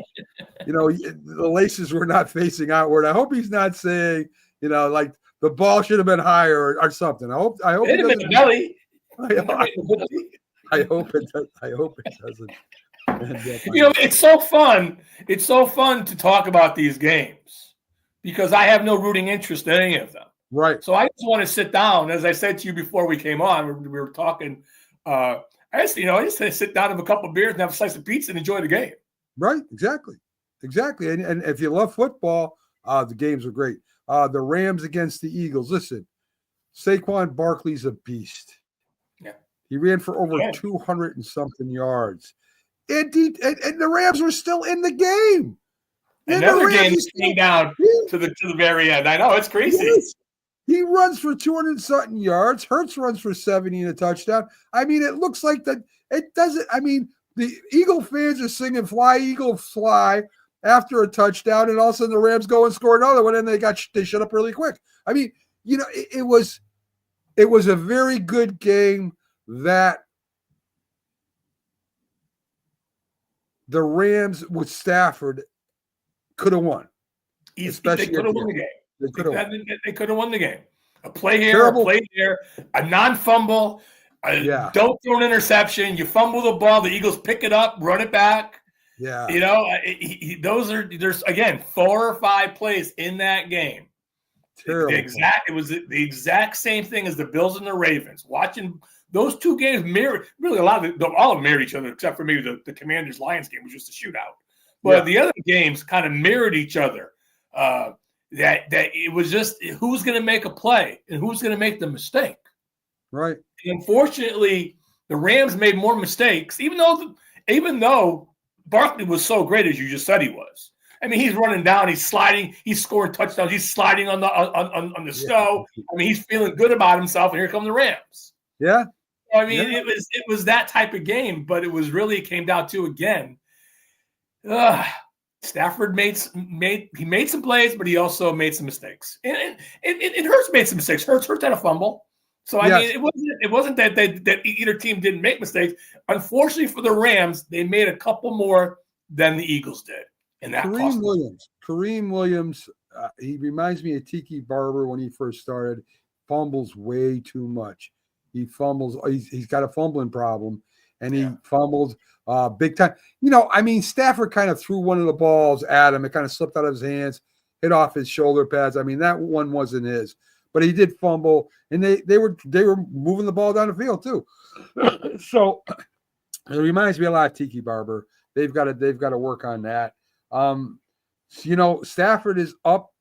laces were not facing outward. I hope he's not saying, like the ball should have been higher or something. I hope it hit him in the belly. I hope it doesn't. It's so fun. It's so fun to talk about these games because I have no rooting interest in any of them. Right. So I just want to sit down. As I said to you before we came on, we were talking. I just sit down, have a couple of beers, and have a slice of pizza, and enjoy the game. Right. Exactly. And if you love football, the games are great. The Rams against the Eagles. Listen, Saquon Barkley's a beast. Yeah. He ran for over 200 and something yards. And the Rams were still in the game. Another game came down to the very end. I know, it's crazy. Yes. He runs for 200 something yards. Hurts runs for 70 and a touchdown. I mean, it looks like that. It doesn't. I mean, the Eagle fans are singing "Fly, Eagle, Fly" after a touchdown, and all of a sudden the Rams go and score another one, and they shut up really quick. I mean, it was a very good game that the Rams with Stafford could have won. Especially they could have won the game. They could have won the game. A play here, Terrible. A play there, a non-fumble, don't throw an interception. You fumble the ball, the Eagles pick it up, run it back. Yeah. There's again 4 or 5 plays in that game. Terrible. It was the exact same thing as the Bills and the Ravens. Watching those 2 games mirror, really all of them mirrored each other, except for maybe the Commanders-Lions game was just a shootout. But the other games kind of mirrored each other. That it was just who's going to make a play and who's going to make the mistake. Right. And unfortunately, the Rams made more mistakes, even though Barkley was so great as you just said he was. I mean, he's running down, he's sliding, he's scoring touchdowns, he's sliding on the snow. I mean, he's feeling good about himself, and here come the Rams. Yeah. I mean, it was that type of game, but it came down to again. Stafford made some plays, but he also made some mistakes. And Hurts made some mistakes. Hurts had a fumble. So I mean, it wasn't that either team didn't make mistakes. Unfortunately for the Rams, they made a couple more than the Eagles did. And that Kareem Williams, he reminds me of Tiki Barber when he first started. Fumbles way too much. He fumbles. He's got a fumbling problem, and he fumbled big time. I mean, Stafford kind of threw one of the balls at him. It kind of slipped out of his hands, hit off his shoulder pads. I mean, that one wasn't his, but he did fumble, and they were moving the ball down the field too. So it reminds me a lot of Tiki Barber. They've got to work on that. Stafford is up.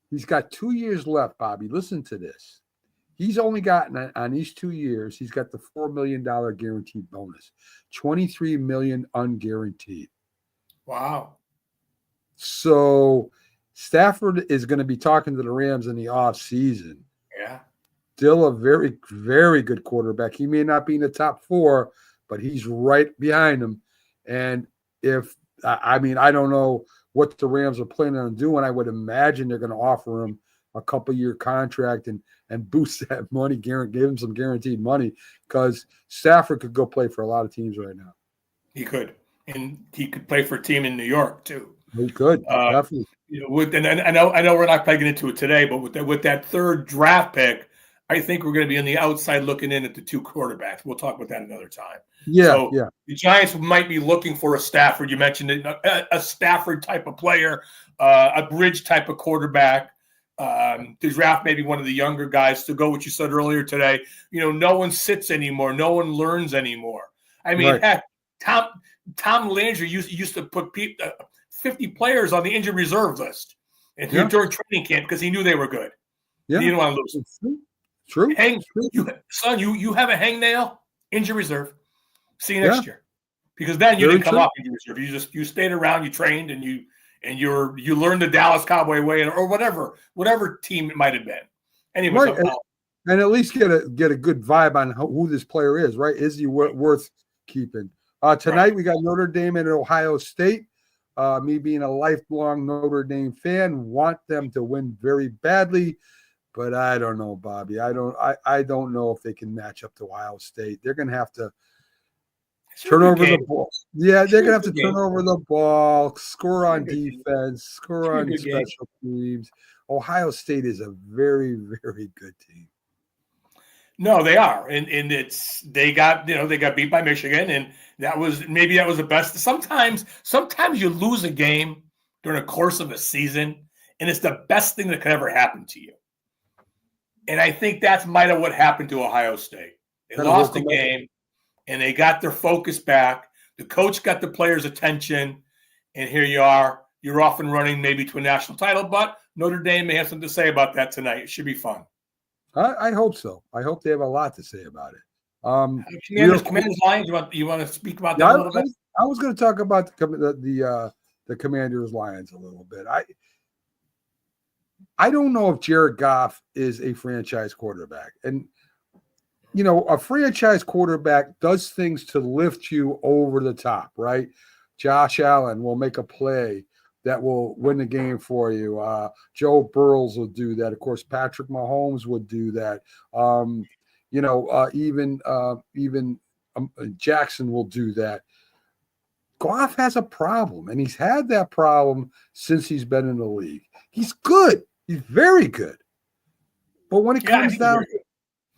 He's got 2 years left, Bobby. Listen to this. He's only gotten on these 2 years, he's got the $4 million guaranteed bonus, $23 million unguaranteed. Wow. So Stafford is going to be talking to the Rams in the offseason. Yeah. Still a very, very good quarterback. He may not be in the top 4, but he's right behind him. And I don't know what the Rams are planning on doing. I would imagine they're going to offer him a couple-year contract and boost that money, give him some guaranteed money, because Stafford could go play for a lot of teams right now. He could. And he could play for a team in New York, too. He could, definitely. And I know we're not plugging into it today, but with that third draft pick, I think we're going to be on the outside looking in at the 2 quarterbacks. We'll talk about that another time. The Giants might be looking for a Stafford. You mentioned it, a Stafford type of player, a bridge type of quarterback. To draft maybe one of the younger guys to go what you said earlier today. No one sits anymore. No one learns anymore. I mean, heck, Tom Landry used to put 50 players on the injured reserve list during training camp because he knew they were good. Yeah. He didn't want to lose. True. You have a hangnail, injured reserve. See you next year. Because then you didn't come off injured reserve. You stayed around, you trained, and you learned the Dallas Cowboy way, or whatever team it might have been. Anyway, and at least get a good vibe on who this player is, right? Is he worth keeping? Tonight we got Notre Dame and Ohio State. Me being a lifelong Notre Dame fan, want them to win very badly, but I don't know, Bobby. I don't know if they can match up to Ohio State. They're going to have to turn over the ball. Yeah, they're going to have to turn over the ball, score on defense, score on special teams. Ohio State is a very, very good team. No, they are. And they got beat by Michigan, and that was the best. Sometimes you lose a game during the course of a season, and it's the best thing that could ever happen to you. And I think that's might have what happened to Ohio State. They lost the game, and they got their focus back. The coach got the players' attention, and here you are. You're off and running maybe to a national title, but Notre Dame may have something to say about that tonight. It should be fun. I hope so. I hope they have a lot to say about it. Commanders Lions. You want to speak about that a little bit? I was going to talk about the Commanders Lions a little bit. I don't know if Jared Goff is a franchise quarterback, and a franchise quarterback does things to lift you over the top, right? Josh Allen will make a play that will win the game for you. Joe Burrows will do that. Of course, Patrick Mahomes would do that. Even Jackson will do that. Goff has a problem, and he's had that problem since he's been in the league. He's good. He's very good. But when it comes down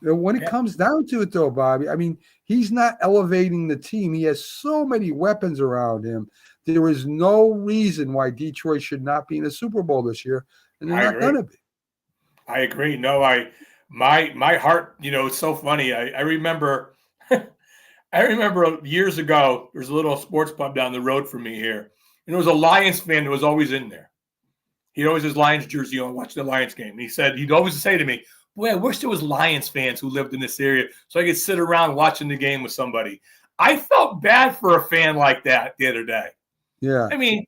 to it, though, Bobby, I mean, he's not elevating the team. He has so many weapons around him. There is no reason why Detroit should not be in the Super Bowl this year, and they're not going to be. I agree. No, my heart, it's so funny. I remember years ago, there's a little sports pub down the road from me here, and there was a Lions fan that was always in there. He'd always his Lions jersey on, watch the Lions game. And he'd always say to me, boy, I wish there was Lions fans who lived in this area so I could sit around watching the game with somebody. I felt bad for a fan like that the other day. Yeah. I mean,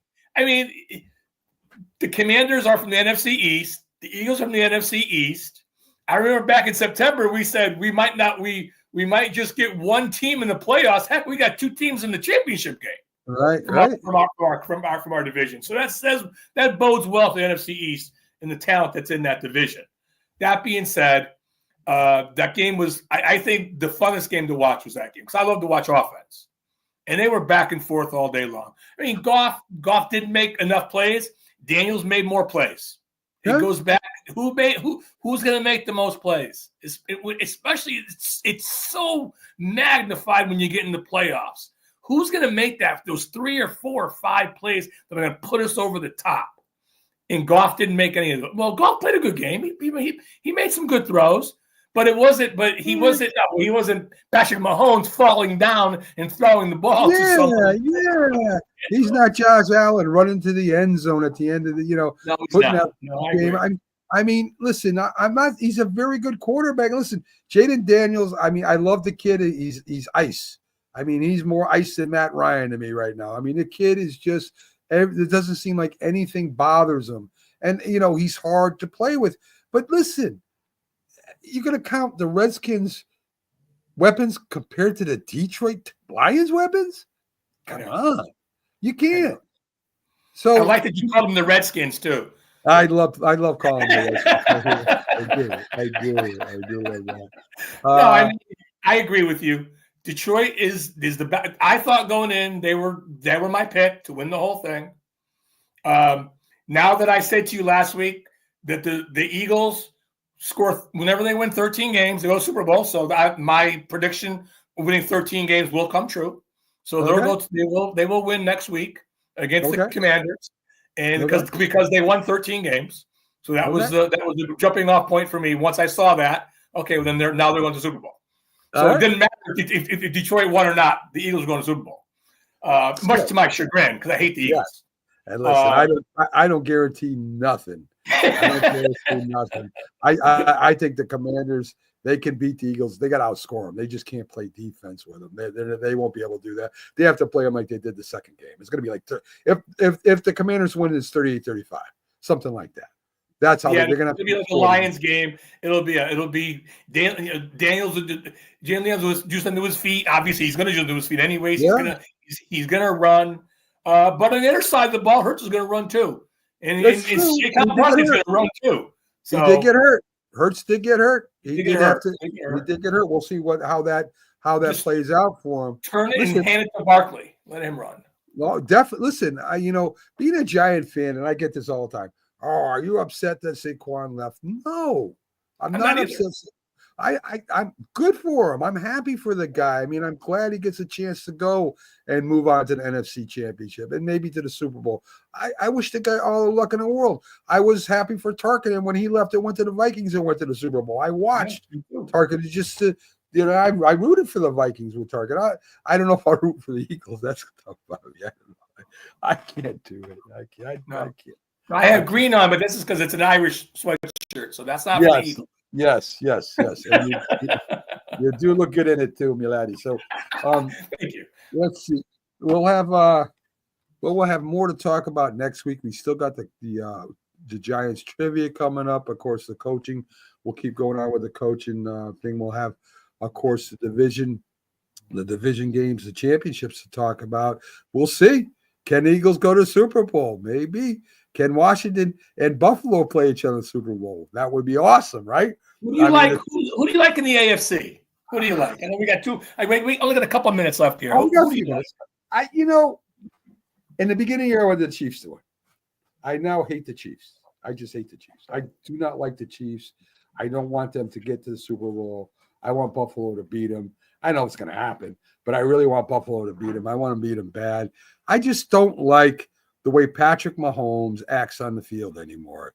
the Commanders are from the NFC East. The Eagles are from the NFC East. I remember back in September, we said we might just get one team in the playoffs. Heck, we got two teams in the championship game. Right. From our division. So that bodes well for the NFC East and the talent that's in that division. That being said, that game was, I think, the funnest game to watch was that game because I love to watch offense. And they were back and forth all day long. I mean, Goff didn't make enough plays. Daniels made more plays. It goes back. Who's going to make the most plays? Especially, it's so magnified when you get in the playoffs. Who's going to make those 3 or 4 or 5 plays that are going to put us over the top? And Goff didn't make any of them. Well, Goff played a good game. He made some good throws, but he wasn't Patrick Mahomes falling down and throwing the ball to someone. Yeah. He's not Josh Allen running to the end zone at the end of the, No, putting not. out the game. I mean, listen, I'm not. He's a very good quarterback. Listen, Jaden Daniels. I mean, I love the kid. He's ice. I mean, he's more ice than Matt Ryan to me right now. I mean, the kid is just. It doesn't seem like anything bothers him, and he's hard to play with. But listen, you're going to count the Redskins' weapons compared to the Detroit Lions' weapons? Come on, you can't. So I like that you called them the Redskins too. I love calling them the Redskins. I do like that. No, I agree with you. Detroit is the best. I thought going in they were my pick to win the whole thing. Now that I said to you last week that the Eagles score whenever they win 13 games, they go to Super Bowl. So my prediction of winning 13 games will come true. So they will win next week against the Commanders, and because they won 13 games. So that was the jumping off point for me. Once I saw that, okay, well then they're going to the Super Bowl. So it didn't matter if Detroit won or not. The Eagles were going to Super Bowl, much to my chagrin because I hate the Eagles. And listen, I don't guarantee nothing. I think the Commanders, they can beat the Eagles. They got to outscore them. They just can't play defense with them. They won't be able to do that. They have to play them like they did the second game. It's going to be like if the Commanders win, it's 38-35, something like that. That's how they're going to be like a Lions game. It'll be Daniels was just under his feet. Obviously, he's going to just do his feet anyways. Yeah. He's going to run. But on the other side of the ball, Hurts is going to run too, and Shaquille Barkley's going to run too. So he did get hurt. Hurts did get hurt. He did get hurt. We'll see how that plays out for him. Turn it and hand it to Barkley. Let him run. Well, definitely. Listen, being a Giant fan, and I get this all the time. Oh, are you upset that Saquon left? No, I'm not upset. I'm good for him. I'm happy for the guy. I mean, I'm glad he gets a chance to go and move on to the NFC Championship and maybe to the Super Bowl. I wish the guy all the luck in the world. I was happy for Tarkin, and when he left and went to the Vikings and went to the Super Bowl. I watched Tarkin just to, I rooted for the Vikings with Tarkin. I don't know if I root for the Eagles. That's tough. I can't do it. I can't. I have green on, but this is because it's an Irish sweatshirt, so that's not for the Eagles. Yes. You do look good in it too, Milady. So, Thank you. let's see. We'll have we'll have more to talk about next week. We still got the Giants trivia coming up. Of course, the coaching. We'll keep going on with the coaching thing. We'll have, of course, the division games, the championships to talk about. We'll see. Can the Eagles go to the Super Bowl? Maybe. Can Washington and Buffalo play each other in the Super Bowl? That would be awesome, right? Who do you like? Who do you like in the AFC? Who do you like? I know we got two. We only got a couple of minutes left here. Who do you like? In the beginning of the year, I wanted the Chiefs to win. I now hate the Chiefs. I just hate the Chiefs. I do not like the Chiefs. I don't want them to get to the Super Bowl. I want Buffalo to beat them. I know it's going to happen, but I really want Buffalo to beat them. I want to beat them bad. I just don't like the way Patrick Mahomes acts on the field anymore.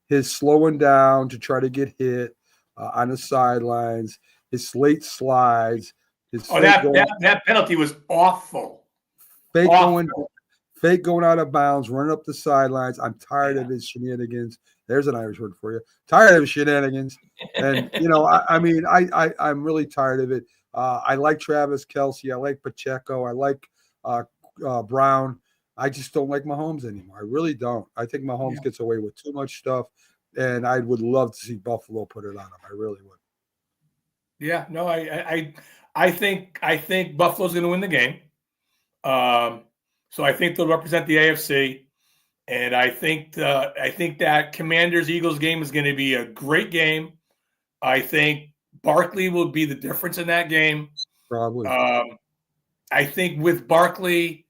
His slowing down to try to get hit on the sidelines, his late slides. That penalty was awful. Fake going out of bounds, running up the sidelines. I'm tired of his shenanigans. There's an Irish word for you. Tired of his shenanigans. And, I'm really tired of it. I like Travis Kelce. I like Pacheco. I like Brown. I just don't like Mahomes anymore. I really don't. I think Mahomes gets away with too much stuff, and I would love to see Buffalo put it on him. I really would. Yeah, no, I think Buffalo's going to win the game. So I think they'll represent the AFC, and I think that Commanders-Eagles game is going to be a great game. I think Barkley will be the difference in that game. Probably. I think with Barkley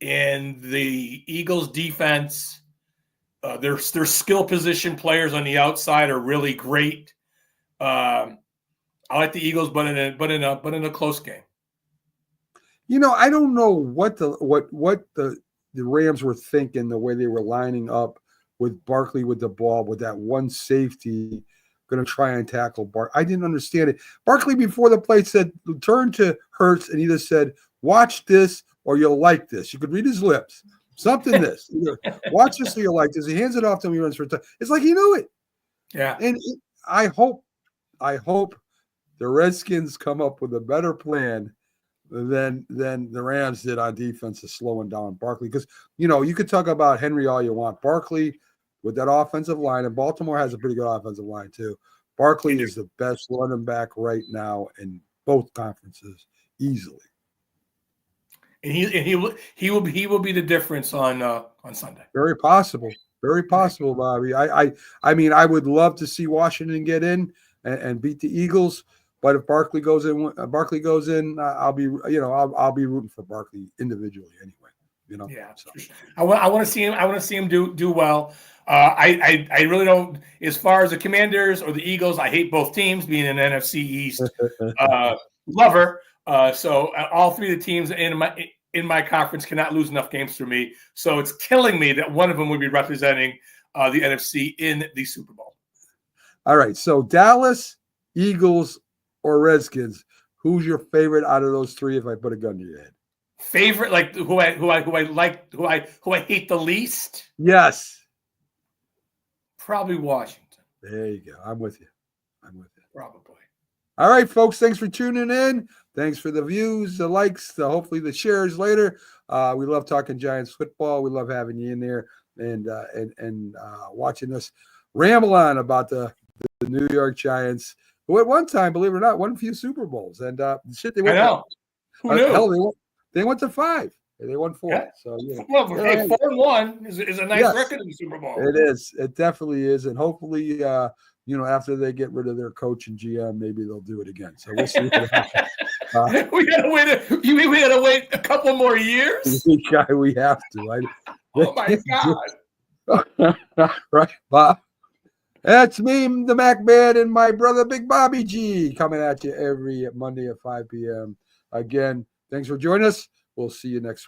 and the Eagles defense, their skill position players on the outside are really great. I like the Eagles, but in a close game. I don't know what the Rams were thinking, the way they were lining up with Barkley with the ball, with that one safety going to try and tackle Barkley. I didn't understand it. Barkley before the play said, turn to Hurts, and he just said, watch this or you'll like this. You could read his lips. Something this. Either watch this or you'll like this. He hands it off to him, he runs for a touchdown. It's like he knew it. Yeah. And I hope the Redskins come up with a better plan than the Rams did on defense of slowing down Barkley. Because, you could talk about Henry all you want. Barkley with that offensive line, and Baltimore has a pretty good offensive line too. Barkley is the best running back right now in both conferences easily. And he will be the difference on Sunday. Very possible, Bobby. I mean, I would love to see Washington get in and beat the Eagles. But if Barkley goes in, I'll be rooting for Barkley individually anyway. Yeah. So. I want to see him. I want to see him do well. I really don't. As far as the Commanders or the Eagles, I hate both teams. Being an NFC East lover, so all three of the teams in my conference cannot lose enough games for me. So it's killing me that one of them would be representing the NFC in the Super Bowl. All right. So Dallas, Eagles, or Redskins, who's your favorite out of those three? If I put a gun to your head, favorite, like who I hate the least? Yes, probably Washington. There you go. I'm with you. Probably. All right, folks. Thanks for tuning in. Thanks for the views, the likes, hopefully the shares later. We love talking Giants football. We love having you in there and watching us ramble on about the New York Giants, who at one time, believe it or not, won a few Super Bowls. And they went. I know. Who knew? Hell, they went to 5. They won 4. Yeah. So 4-1 is a nice record in the Super Bowl. It is. It definitely is. And hopefully, after they get rid of their coach and GM, maybe they'll do it again. So we'll see what happens. We gotta wait a couple more years. We have to. Oh my God! Right, Bob. That's me, the Macman, and my brother, Big Bobby G, coming at you every Monday at 5 p.m. Again, thanks for joining us. We'll see you next week.